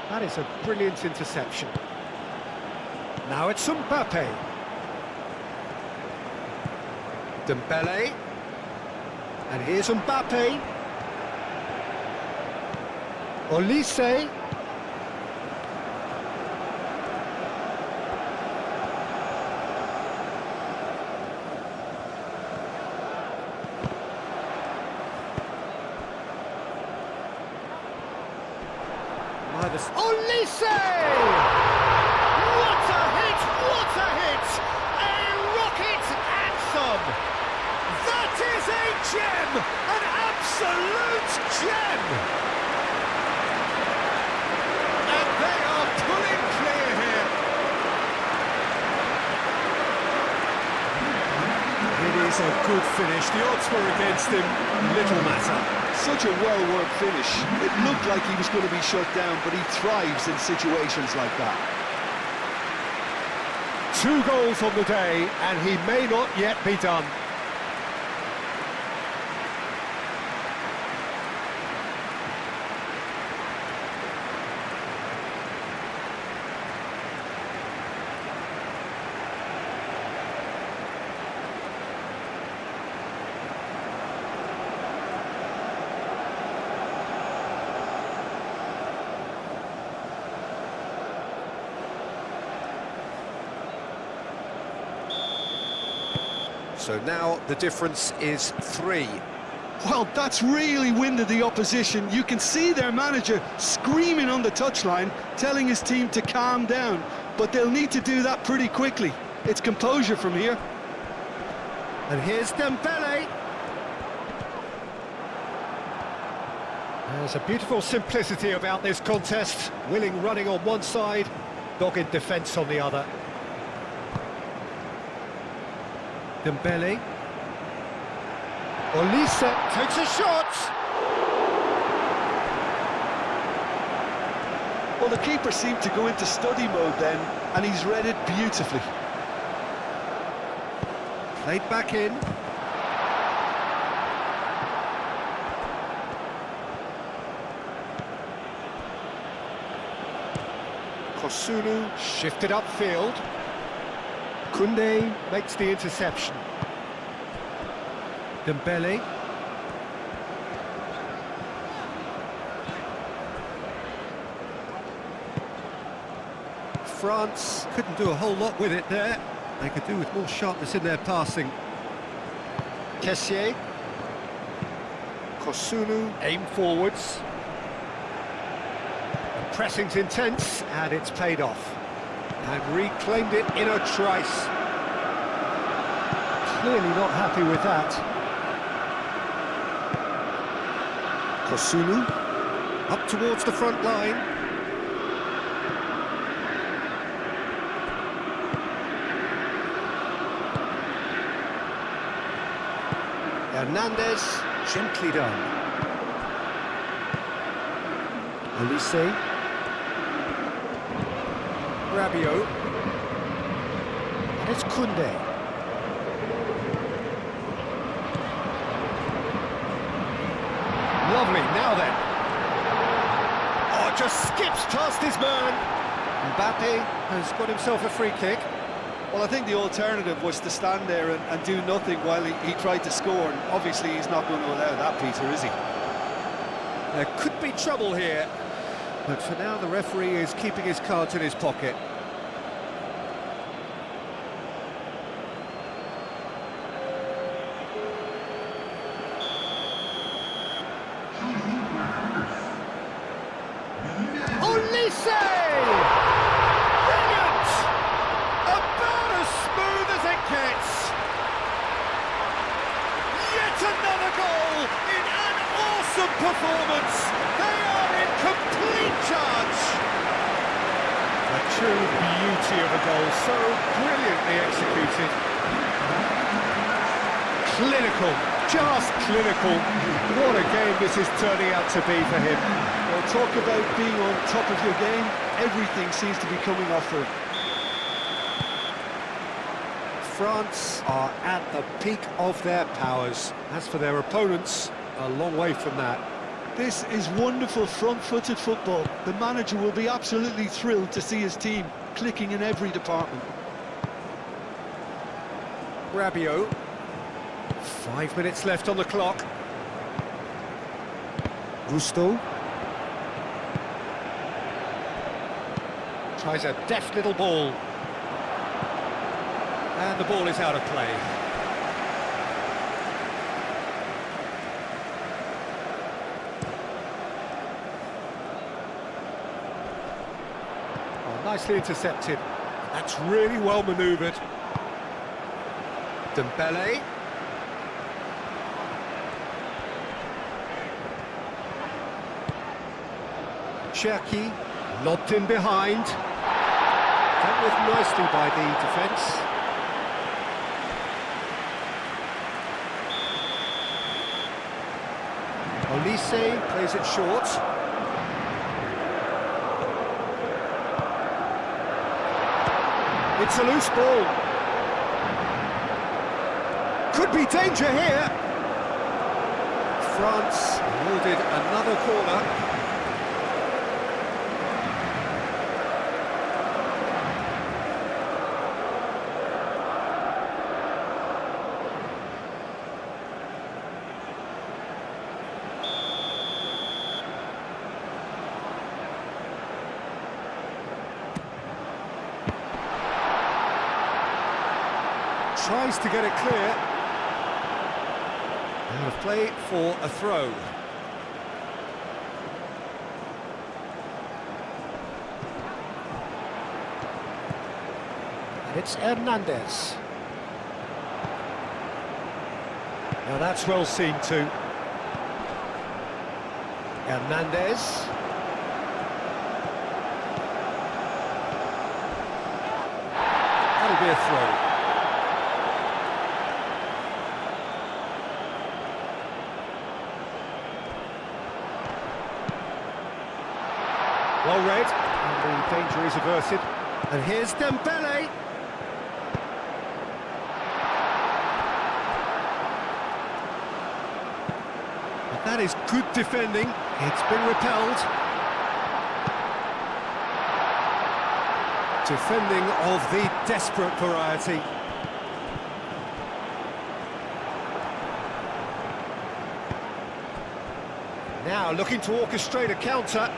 That is a brilliant interception. Now it's Mbappe. Dembele. And here's Mbappe. Olise. Olise! What a hit! What a hit! A rocket anthem! That is a gem! An absolute gem! And they are pulling clear here. It is a good finish. The odds were against him. Little matter. Such a well-worked finish. It looked like he was going to be shut down, but he thrives in situations like that. 2 goals on the day, and he may not yet be done. So now the difference is 3. Well, that's really winded the opposition. You can see their manager screaming on the touchline, telling his team to calm down, but they'll need to do that pretty quickly. It's composure from here. And here's Dembele. There's a beautiful simplicity about this contest. Willing running on one side, dogged defence on the other. Dembele. Olise takes a shot. Well, the keeper seemed to go into study mode then, and he's read it beautifully. Played back in. Kosunu shifted upfield. Koundé makes the interception. Dembele. France couldn't do a whole lot with it there. They could do with more sharpness in their passing. Kessié. Kosunu aim forwards. The pressing's intense and it's paid off. And reclaimed it in a trice. Clearly not happy with that. Kosunu up towards the front line. Hernandez, gently done. Olise. Rabiot. And it's Koundé. Lovely, now then. Oh, just skips past his man. Mbappe has got himself a free kick. Well, I think the alternative was to stand there and do nothing while he tried to score, and obviously he's not going to allow that, Peter, is he? There could be trouble here, but for now the referee is keeping his cards in his pocket. Olise! Brilliant! About as smooth as it gets. Yet another goal in an awesome performance. They are in complete charge. A true beauty of a goal, so brilliantly executed. Clinical, just clinical. What a game this is turning out to be for him. Well, talk about being on top of your game. Everything seems to be coming off for him. France are at the peak of their powers. As for their opponents, a long way from that. This is wonderful front-footed football. The manager will be absolutely thrilled to see his team clicking in every department. Rabiot. 5 minutes left on the clock. Gusto. Tries a deft little ball. And the ball is out of play. Oh, nicely intercepted. That's really well manoeuvred. Dembele. Cherki, lobbed in behind. Dealt with nicely by the defence. Olise plays it short. It's a loose ball. Could be danger here. France awarded another corner. Tries to get it clear. And a play for a throw. And it's Hernandez. Now that's well seen too. Hernandez. That'll be a throw. Well read, and the danger is averted. And here's Dembele. But that is good defending. It's been repelled. Defending of the desperate variety. Now looking to orchestrate a counter.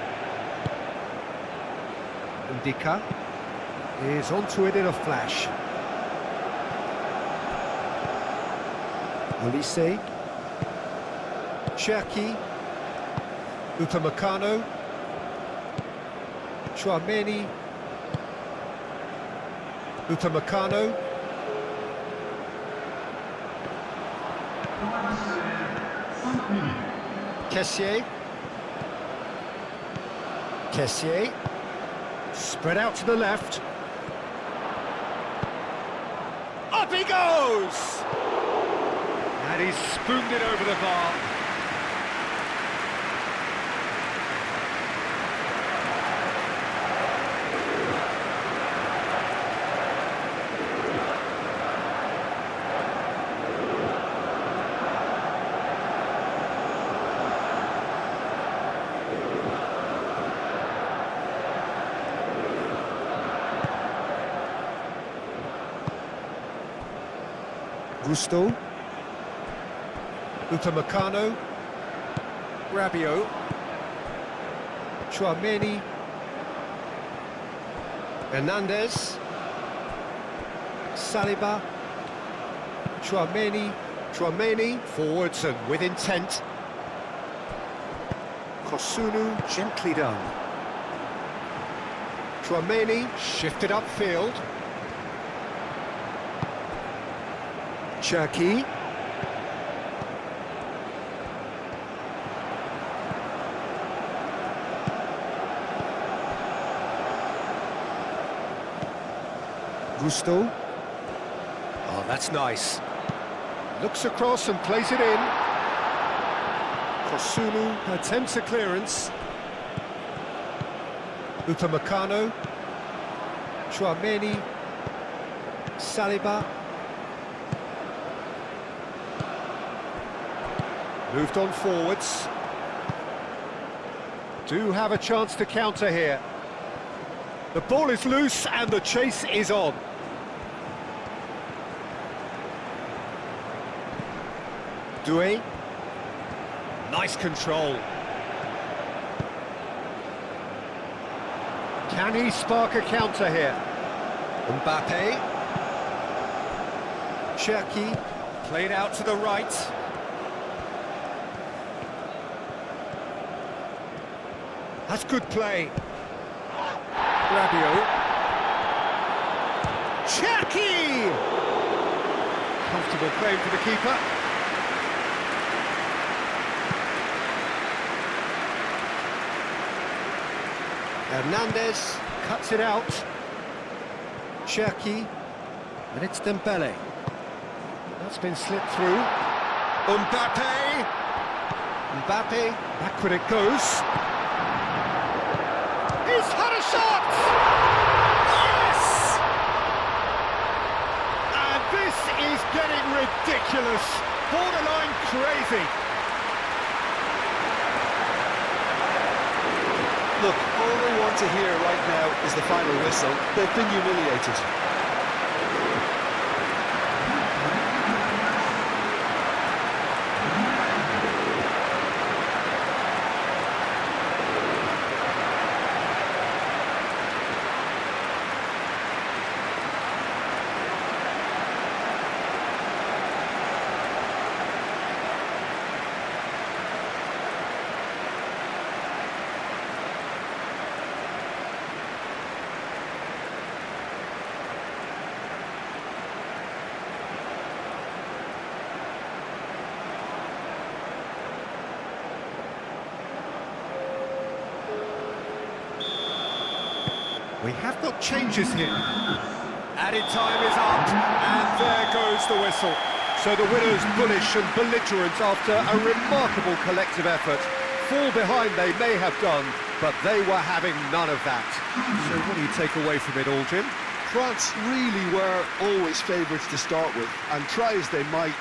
Ndika is onto it in a flash. Olise, Cherki, Upamecano, Chouameni, Upamecano. Kessié. Spread out to the left. Up he goes! And he's spooned it over the bar. Gusto, Upamecano, Rabiot, Chouameni, Hernandez, Saliba, Chouameni, forwards and with intent. Kosunu, gently done. Chouameni, shifted upfield. Cherki. Gusto. Oh, that's nice. Looks across and plays it in. Kosunu attempts a clearance. Upamecano. Chouameni. Saliba. Moved on forwards. Do have a chance to counter here. The ball is loose and the chase is on. Doué. Nice control. Can he spark a counter here? Mbappe. Cherki. Played out to the right. That's good play. Rabiot. Cherki! Comfortable claim for the keeper. Hernandez cuts it out. Cherki. And it's Dembele. That's been slipped through. Mbappe! Backward it goes. He's had a shot! Yes! And this is getting ridiculous, borderline crazy. Look, all they want to hear right now is the final whistle. They've been humiliated. We have got changes here. Added time is up, and there goes the whistle. So the winners bullish and belligerent after a remarkable collective effort. Fall behind they may have done, but they were having none of that. So what do you take away from it all, Jim? France really were always favourites to start with, and try as they might,